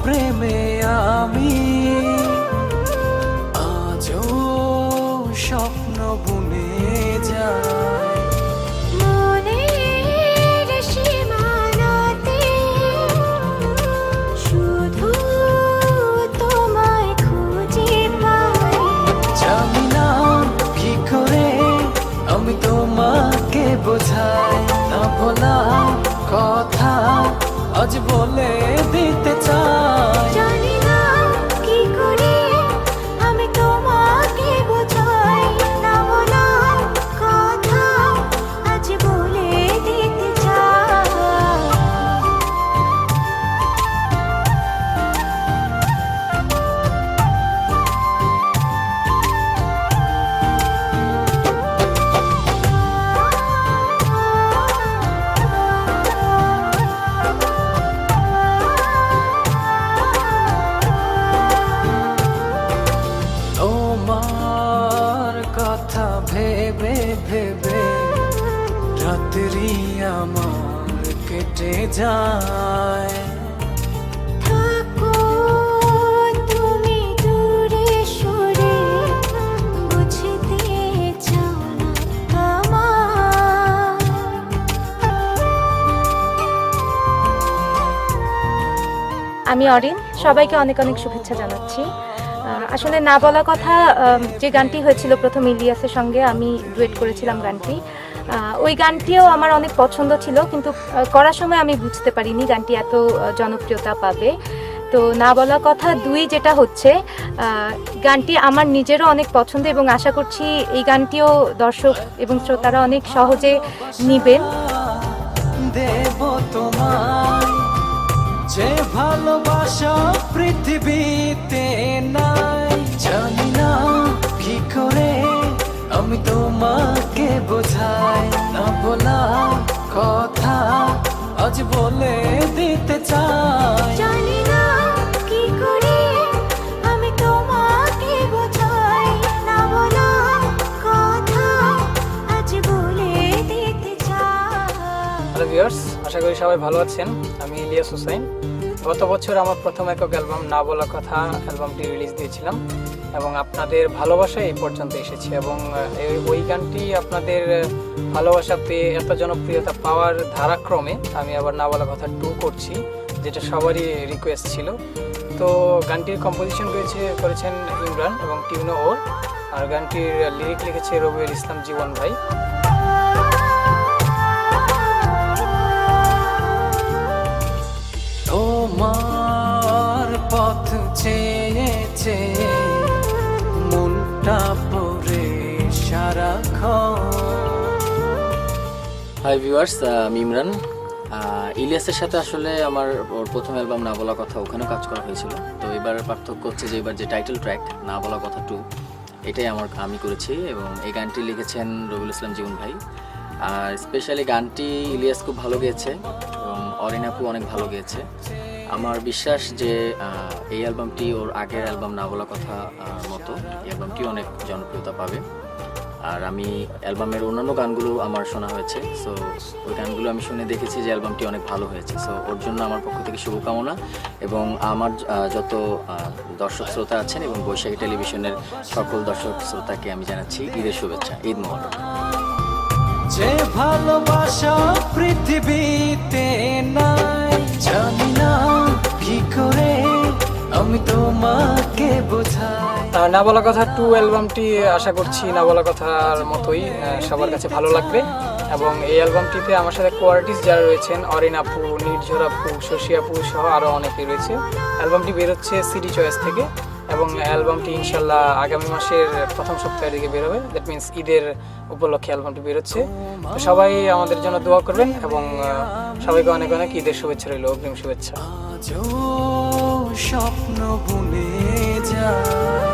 প্রেমে আমি আজও স্বপ্ন বুনে যায়। মনের সীমানাতে শুধু তোমায় খুঁজে পাই। জানি না কি করে আমি তোমাকে বোঝাই, না বলা কথা আজ বলে দিতে চাই। জানি না কি করে আমি তোমাকে বোঝাই, না বলা কথা আজ বলে দিতে চাই। তোমার কথা ভেবে ভেবে রাত্রি আমার কেটে যায়। থাকো তুমি দূরে সরে, বুঝতে চাও না আমার। আমি অরিন, সবাইকে অনেক অনেক শুভেচ্ছা জানাচ্ছি। আসলে না বলা কথা যে গানটি হয়েছিল প্রথম ইলিয়াসের সঙ্গে, আমি ডুয়েট করেছিলাম গানটি। ওই গানটিও আমার অনেক পছন্দ ছিল, কিন্তু করার সময় আমি বুঝতে পারিনি গানটি এত জনপ্রিয়তা পাবে। তো না বলা কথা 2 যেটা হচ্ছে, গানটি আমার নিজেরও অনেক পছন্দ এবং আশা করছি এই গানটিও দর্শক এবং শ্রোতারা অনেক সহজে নিবেন। দেব তোমায় যে ভালোবাসা পৃথিবীতে নাই। জানি না কি করে আমি তোমাকে বোঝাই, না বলা কথা আজ বলে দিতে চাই। জানি না কি করে আমি তোমাকে বোঝাই, না বলা কথা আজ বলে দিতে চাই। হ্যালো ভিউয়ার্স, আশা করি সবাই ভালো আছেন। আমি ইলিয়াস হুসাইন। গত বছর আমার প্রথম একক অ্যালবাম না বলা কথা অ্যালবামটি রিলিজ দিয়েছিলাম এবং আপনাদের ভালোবাসায় এই পর্যন্ত এসেছি। এবং ওই গানটি আপনাদের ভালোবাসা পেয়ে এত জনপ্রিয়তা পাওয়ার ধারাক্রমে আমি আবার না বলা কথা 2 করছি, যেটা সবারই রিকোয়েস্ট ছিল। তো গানটির কম্পোজিশন করেছেন ইমরান এবং টিউনো ওর, আর গানটির লিরিক লিখেছে রবিউল ইসলাম জীবন ভাই। তোমার পথ চেয়েছে মনটা পড়ে সারাক্ষণ। হাই ভিউয়ার্স, আমি ইমরান। ইলিয়াসের সাথে আসলে আমার ওর প্রথম অ্যালবাম না বলা কথা, ওখানেও কাজ করা হয়েছিল। তো এবার পার্থক্য হচ্ছে যে এবার যে টাইটেল ট্র্যাক না বলা কথা 2, এটাই আমি করেছি এবং এই গানটি লিখেছেন রবিউল ইসলাম জীবন ভাই। আর স্পেশালি গানটি ইলিয়াস খুব ভালো গেয়েছে এবং অরিন আপু অনেক ভালো গেয়েছে। আমার বিশ্বাস যে এই অ্যালবামটি ওর আগের অ্যালবাম না বলা কথা মতো এই অ্যালবামটি অনেক জনপ্রিয়তা পাবে। আর আমি অ্যালবামের অন্যান্য গানগুলো আমার শোনা হয়েছে, সো ওই গানগুলো আমি শুনে দেখেছি যে অ্যালবামটি অনেক ভালো হয়েছে। সো ওর জন্য আমার পক্ষ থেকে শুভকামনা এবং আমার যত দর্শক শ্রোতা আছেন এবং বৈশাখী টেলিভিশনের সকল দর্শক শ্রোতাকে আমি জানাচ্ছি ঈদের শুভেচ্ছা, ঈদ মোবারক। যে ভালোবাসা পৃথিবীতে নাই, জানি না কি করে আমি তোমাকে বোঝাই। না বলা কথা 2 অ্যালবামটি আশা করছি না বলা কথার মতোই সবার কাছে ভালো লাগবে। এবং এই অ্যালবামটিতে আমার সাথে কোয়ার্টিস্ট যারা রয়েছেন, অরিন আপু, নির্ঝর আপু, শশী আপু সহ আরও অনেকেই রয়েছে। অ্যালবামটি বেরোচ্ছে সিডি চয়েস থেকে এবং অ্যালবামটি ইনশাল্লাহ আগামী মাসের প্রথম সপ্তাহের দিকে বেরোবে। দ্যাট মিনস ঈদের উপলক্ষে অ্যালবামটি বেরোচ্ছে। তো সবাই আমাদের জন্য দোয়া করবেন এবং সবাইকে অনেক অনেক ঈদের শুভেচ্ছা রইল, অগ্রিম শুভেচ্ছা। আজও স্বপ্ন বুনে যায়।